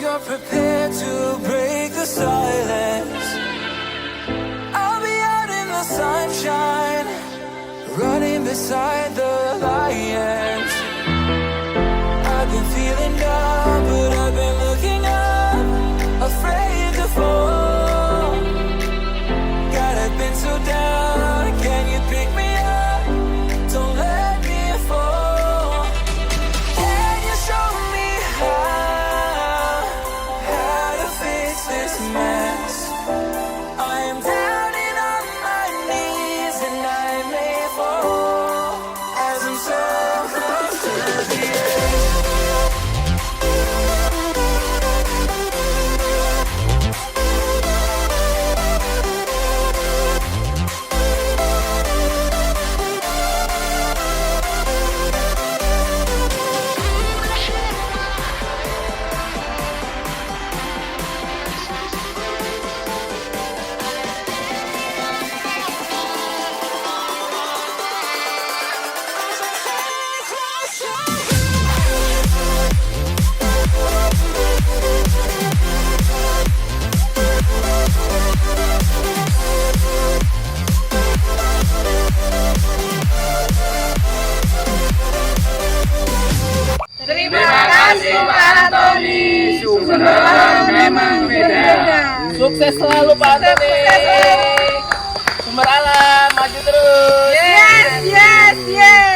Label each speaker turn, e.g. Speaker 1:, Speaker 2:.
Speaker 1: you're prepared to break the silence, I'll be out in the sunshine, running beside the lions. I've been feeling down, but I've been looking up, afraid to fall. God, I've been so down, can you pick me up? Don't let me fall. Can you show me how to fix this mess? I am down and on my knees and I may fall as I'm so close to the edge.
Speaker 2: Terima kasih Pak Antoni. Sungguh memang beda.
Speaker 3: Sukses selalu Pak Antoni. Sumber alam maju terus.
Speaker 2: Yes, yes, yes.